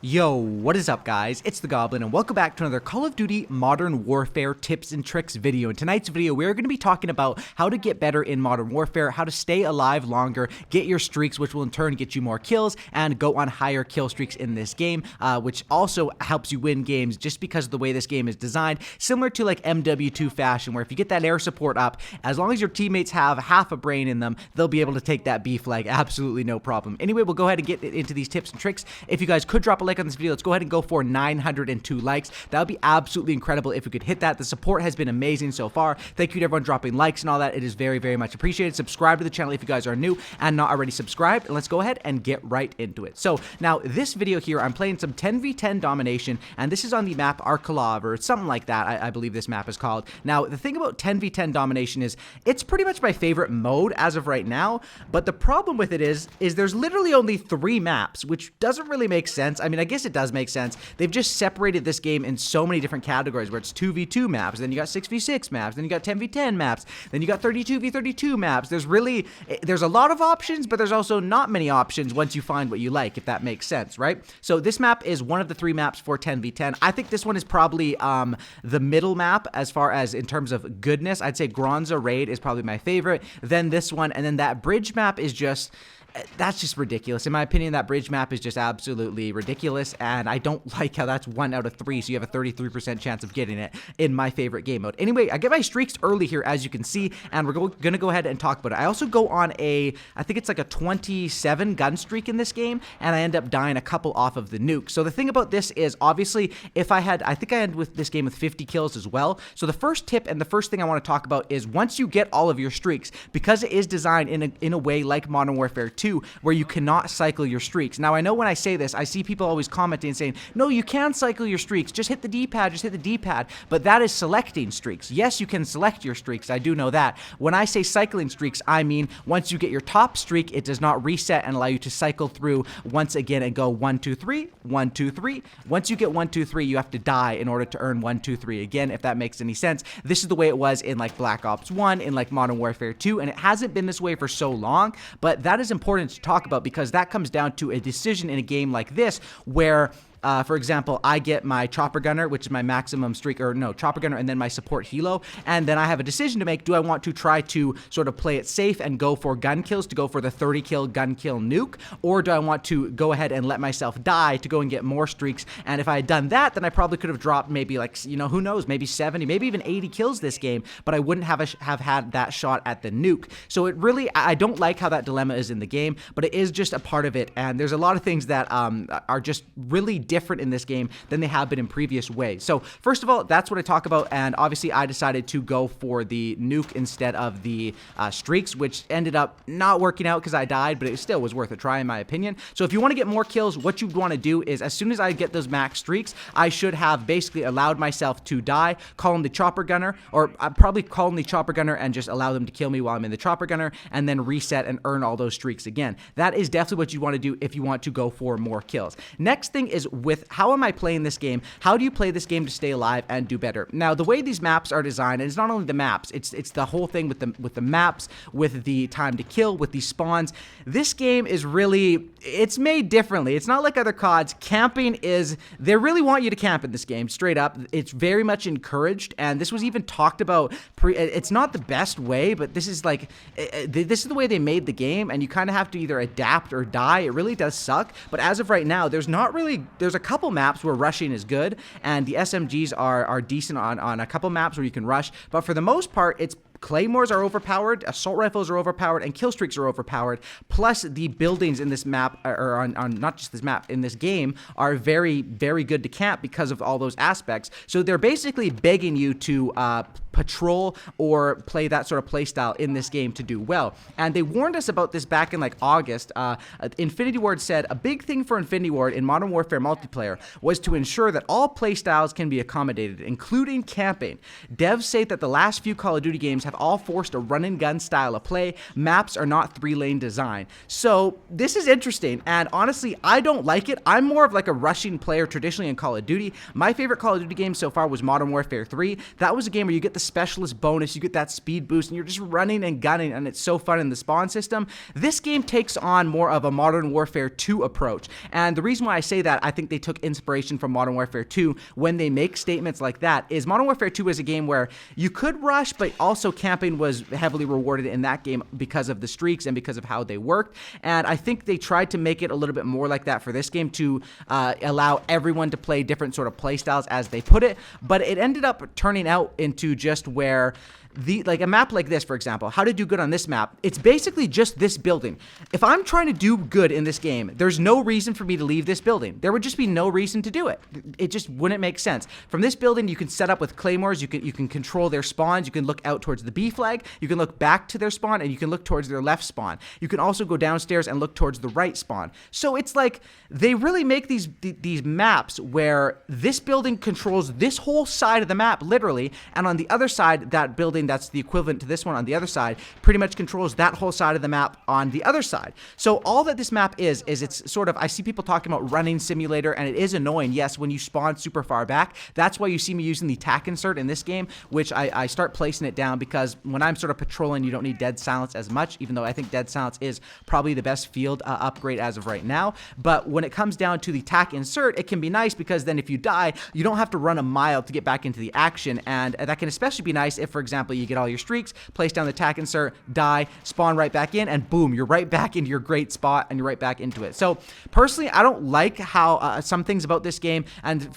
Yo, what is up guys? It's the Goblin and welcome back to another Call of Duty Modern Warfare tips and tricks video. In tonight's video, we're going to be talking about how to get better in Modern Warfare, how to stay alive longer, get your streaks, which will in turn get you more kills, and go on higher kill streaks in this game, which also helps you win games just because of the way this game is designed, similar to like MW2 fashion, where if you get that air support up, as long as your teammates have half a brain in them, they'll be able to take that B flag absolutely no problem. Anyway, we'll go ahead and get into these tips and tricks. If you guys could drop a like on this video, let's go ahead and go for 902 likes. That would be absolutely incredible if we could hit that. The support has been amazing so far. Thank you to everyone dropping likes and all that. It is very, very much appreciated. Subscribe to the channel if you guys are new and not already subscribed, and let's go ahead and get right into it. So now this video here, I'm playing some 10v10 domination, and this is on the map Arkalov, or something like that, I believe this map is called. Now the thing about 10v10 domination is it's pretty much my favorite mode as of right now, but the problem with it is there's literally only 3 maps, which doesn't really make sense. I mean, I guess it does make sense. They've just separated this game in so many different categories where it's 2v2 maps, then you got 6v6 maps, then you got 10v10 maps, then you got 32v32 maps. There's a lot of options, but there's also not many options once you find what you like, if that makes sense, right? So this map is one of the 3 maps for 10v10. I think this one is probably the middle map as far as in terms of goodness. I'd say Granza Raid is probably my favorite, then this one, and then that bridge map is just... that's just ridiculous. In my opinion, that bridge map is just absolutely ridiculous, and I don't like how that's 1 out of 3, so you have a 33% chance of getting it in my favorite game mode. Anyway, I get my streaks early here, as you can see, and we're going to go ahead and talk about it. I also go on I think it's like a 27 gun streak in this game, and I end up dying a couple off of the nuke. So the thing about this is, obviously, I think I end with this game with 50 kills as well. So the first tip and the first thing I want to talk about is once you get all of your streaks, because it is designed in a way like Modern Warfare 2, where you cannot cycle your streaks. Now, I know when I say this, I see people always commenting and saying, no, you can cycle your streaks, just hit the D-pad, just hit the D-pad, but that is selecting streaks. Yes, you can select your streaks, I do know that. When I say cycling streaks, I mean once you get your top streak, it does not reset and allow you to cycle through once again and go 1, 2, 3, 1, 2, 3. Once you get 1, 2, 3, you have to die in order to earn 1, 2, 3 again, if that makes any sense. This is the way it was in like Black Ops 1, in like Modern Warfare 2, and it hasn't been this way for so long, but that is important to talk about because that comes down to a decision in a game like this where for example, I get my chopper gunner, which is my maximum streak, or no, chopper gunner, and then my support helo, and then I have a decision to make. Do I want to try to sort of play it safe and go for gun kills, to go for the 30 kill gun kill nuke, or do I want to go ahead and let myself die to go and get more streaks? And if I had done that, then I probably could have dropped maybe like, you know, who knows, maybe 70, maybe even 80 kills this game, but I wouldn't have had that shot at the nuke. So it really, I don't like how that dilemma is in the game, but it is just a part of it, and there's a lot of things that are just really different in this game than they have been in previous ways. So first of all, that's what I talk about, and obviously I decided to go for the nuke instead of the streaks, which ended up not working out because I died, but it still was worth a try in my opinion. So if you want to get more kills, what you want to do is as soon as I get those max streaks, I should have basically allowed myself to die, call in the chopper gunner, or I'd probably call in the chopper gunner and just allow them to kill me while I'm in the chopper gunner, and then reset and earn all those streaks again. That is definitely what you want to do if you want to go for more kills. Next thing is with how am I playing this game? How do you play this game to stay alive and do better? Now, the way these maps are designed, and it's not only the maps, it's the whole thing with the maps, with the time to kill, with these spawns. This game is really, it's made differently. It's not like other CODs. Camping is, they really want you to camp in this game, straight up. It's very much encouraged, and this was even talked about. It's not the best way, but this is like, this is the way they made the game, and you kind of have to either adapt or die. It really does suck, but as of right now, there's a couple maps where rushing is good, and the SMGs are decent on a couple maps where you can rush, but for the most part, it's claymores are overpowered, assault rifles are overpowered, and kill streaks are overpowered. Plus, the buildings in this map, or on not just this map, in this game, are very, very good to camp because of all those aspects. So they're basically begging you to patrol or play that sort of play style in this game to do well. And they warned us about this back in like August. Infinity Ward said a big thing for Infinity Ward in Modern Warfare multiplayer was to ensure that all play styles can be accommodated, including camping. Devs say that the last few Call of Duty games have all forced a run and gun style of play. Maps are not 3-lane design. So this is interesting, and honestly, I don't like it. I'm more of like a rushing player traditionally in Call of Duty. My favorite Call of Duty game so far was Modern Warfare 3. That was a game where you get the specialist bonus, you get that speed boost, and you're just running and gunning, and it's so fun in the spawn system. This game takes on more of a Modern Warfare 2 approach, and the reason why I say that, I think they took inspiration from Modern Warfare 2 when they make statements like that, is Modern Warfare 2 is a game where you could rush, but also camping was heavily rewarded in that game because of the streaks and because of how they worked, and I think they tried to make it a little bit more like that for this game to allow everyone to play different sort of play styles, as they put it, but it ended up turning out into just where like a map like this, for example, how to do good on this map, it's basically just this building. If I'm trying to do good in this game, there's no reason for me to leave this building. There would just be no reason to do it. It just wouldn't make sense. From this building, you can set up with claymores, you can control their spawns, you can look out towards the B flag, you can look back to their spawn, and you can look towards their left spawn. You can also go downstairs and look towards the right spawn. So it's like they really make these maps where this building controls this whole side of the map, literally, and on the other side, that building that's the equivalent to this one on the other side pretty much controls that whole side of the map on the other side. So all that this map is it's sort of, I see people talking about running simulator, and it is annoying, yes, when you spawn super far back. That's why you see me using the tac insert in this game, which I start placing it down because when I'm sort of patrolling, you don't need dead silence as much, even though I think dead silence is probably the best field upgrade as of right now. But when it comes down to the tac insert, it can be nice because then if you die, you don't have to run a mile to get back into the action, and that can especially be nice if, for example, you get all your streaks, place down the tac insert, die, spawn right back in, and boom, you're right back into your great spot, and you're right back into it. So personally, I don't like how some things about this game, and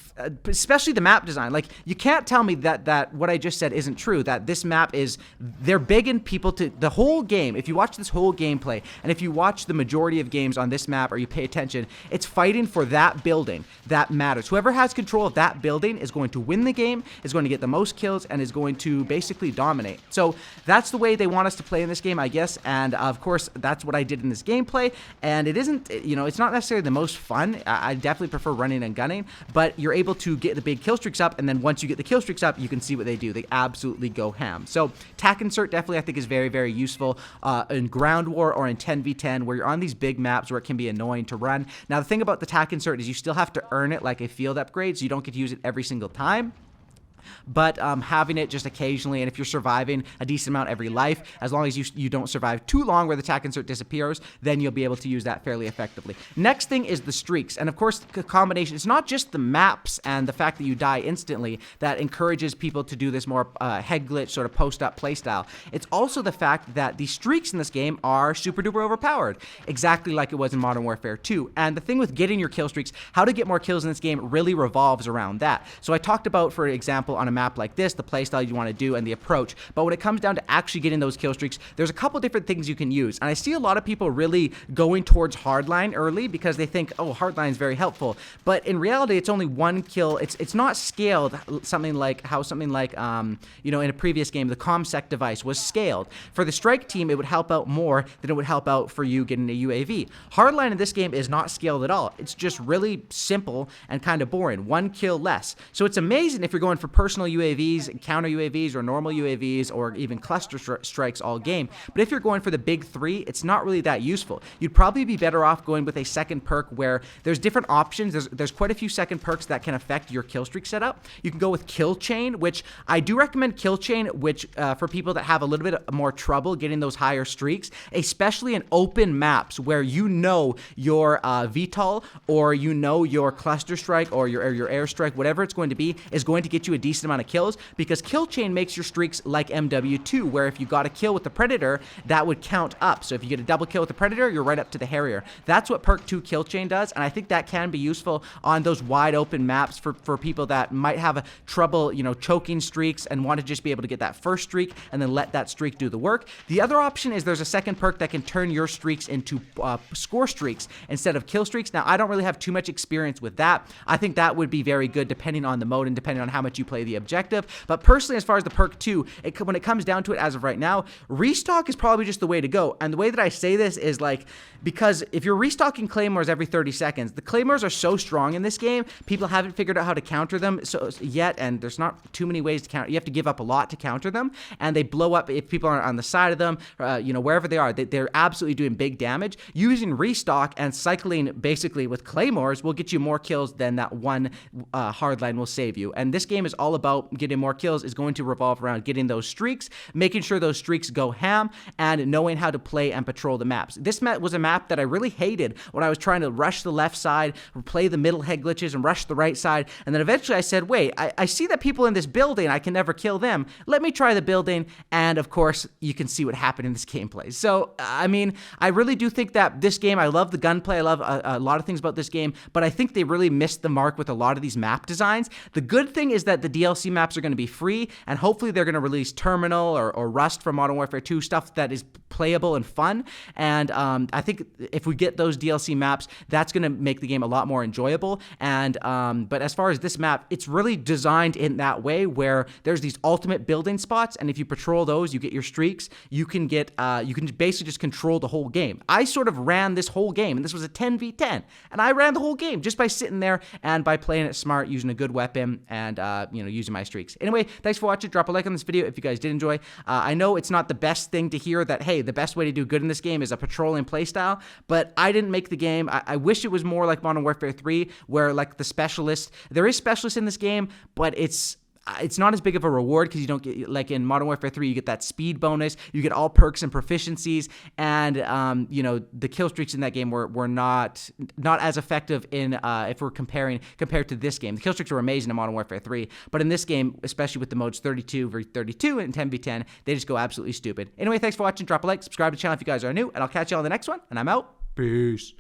especially the map design, like you can't tell me that what I just said isn't true, that this map is, they're begging people to, the whole game, if you watch this whole gameplay, and if you watch the majority of games on this map, or you pay attention, it's fighting for that building that matters. Whoever has control of that building is going to win the game, is going to get the most kills, and is going to basically dominate. So that's the way they want us to play in this game, I guess, and of course that's what I did in this gameplay, and it isn't, you know, it's not necessarily the most fun. I definitely prefer running and gunning, but you're able to get the big kill streaks up, and then once you get the kill streaks up, you can see what they do. They absolutely go ham. So tac insert definitely I think is very, very useful in ground war or in 10v10 where you're on these big maps where it can be annoying to run. Now the thing about the tac insert is you still have to earn it like a field upgrade, so you don't get to use it every single time. But having it just occasionally, and if you're surviving a decent amount every life, as long as you don't survive too long where the tac insert disappears, then you'll be able to use that fairly effectively. Next thing is the streaks, and of course the combination, it's not just the maps and the fact that you die instantly that encourages people to do this more head glitch sort of post-up playstyle. It's also the fact that the streaks in this game are super duper overpowered, exactly like it was in Modern Warfare 2. And the thing with getting your kill streaks, how to get more kills in this game really revolves around that. So I talked about, for example, on a map like this, the playstyle you want to do and the approach, but when it comes down to actually getting those kill streaks, there's a couple different things you can use, and I see a lot of people really going towards hardline early because they think, oh, hardline is very helpful, but in reality it's only one kill. It's not scaled something like you know, in a previous game the ComSec device was scaled. For the strike team, it would help out more than it would help out for you getting a UAV. Hardline in this game is not scaled at all. It's just really simple and kind of boring, one kill less. So it's amazing if you're going for personal UAVs, counter UAVs, or normal UAVs, or even cluster strikes all game. But if you're going for the big three, it's not really that useful. You'd probably be better off going with a second perk where there's different options. There's quite a few second perks that can affect your kill streak setup. You can go with Kill Chain, which I do recommend Kill Chain, which for people that have a little bit more trouble getting those higher streaks, especially in open maps where you know your VTOL or you know your cluster strike or your airstrike, whatever it's going to be, is going to get you a decent amount of kills, because Kill Chain makes your streaks like MW2, where if you got a kill with the Predator, that would count up. So if you get a double kill with the Predator, you're right up to the Harrier. That's what perk 2 Kill Chain does, and I think that can be useful on those wide open maps for people that might have a trouble, you know, choking streaks and want to just be able to get that first streak and then let that streak do the work. The other option is there's a second perk that can turn your streaks into score streaks instead of kill streaks. Now, I don't really have too much experience with that. I think that would be very good depending on the mode and depending on how much you play the objective. But personally, as far as the perk 2, when it comes down to it as of right now, restock is probably just the way to go. And the way that I say this is like, because if you're restocking claymores every 30 seconds, the claymores are so strong in this game, people haven't figured out how to counter them yet, and there's not too many ways to counter. You have to give up a lot to counter them, and they blow up if people are on the side of them, you know, wherever they are. They're absolutely doing big damage. Using restock and cycling basically with claymores will get you more kills than that one hardline will save you. And this game is all all about getting more kills is going to revolve around getting those streaks, making sure those streaks go ham, and knowing how to play and patrol the maps. This map was a map that I really hated when I was trying to rush the left side, play the middle head glitches, and rush the right side. And then eventually I said, wait, I see that people in this building, I can never kill them. Let me try the building. And of course, you can see what happened in this gameplay. So, I mean, I really do think that this game, I love the gunplay. I love a lot of things about this game, but I think they really missed the mark with a lot of these map designs. The good thing is that the DLC maps are going to be free, and hopefully they're going to release Terminal or Rust for Modern Warfare 2, stuff that is playable and fun. And I think if we get those DLC maps, that's going to make the game a lot more enjoyable. And but as far as this map, it's really designed in that way where there's these ultimate building spots, and if you patrol those, you get your streaks. You can basically just control the whole game. I sort of ran this whole game, and this was a 10v10, and I ran the whole game just by sitting there and by playing it smart, using a good weapon, and using my streaks. Anyway, thanks for watching. Drop a like on this video if you guys did enjoy. I know it's not the best thing to hear that, hey, the best way to do good in this game is a patrolling playstyle, but I didn't make the game. I wish it was more like Modern Warfare 3, where like the specialist, there is specialists in this game, but it's not as big of a reward because you don't get, like in Modern Warfare 3, you get that speed bonus, you get all perks and proficiencies, and the kill streaks in that game were not as effective in if we're compared to this game. The kill streaks were amazing in Modern Warfare 3, but in this game, especially with the modes 32v32 and 10v10, they just go absolutely stupid. Anyway, thanks for watching. Drop a like, subscribe to the channel if you guys are new, and I'll catch you on the next one. And I'm out. Peace.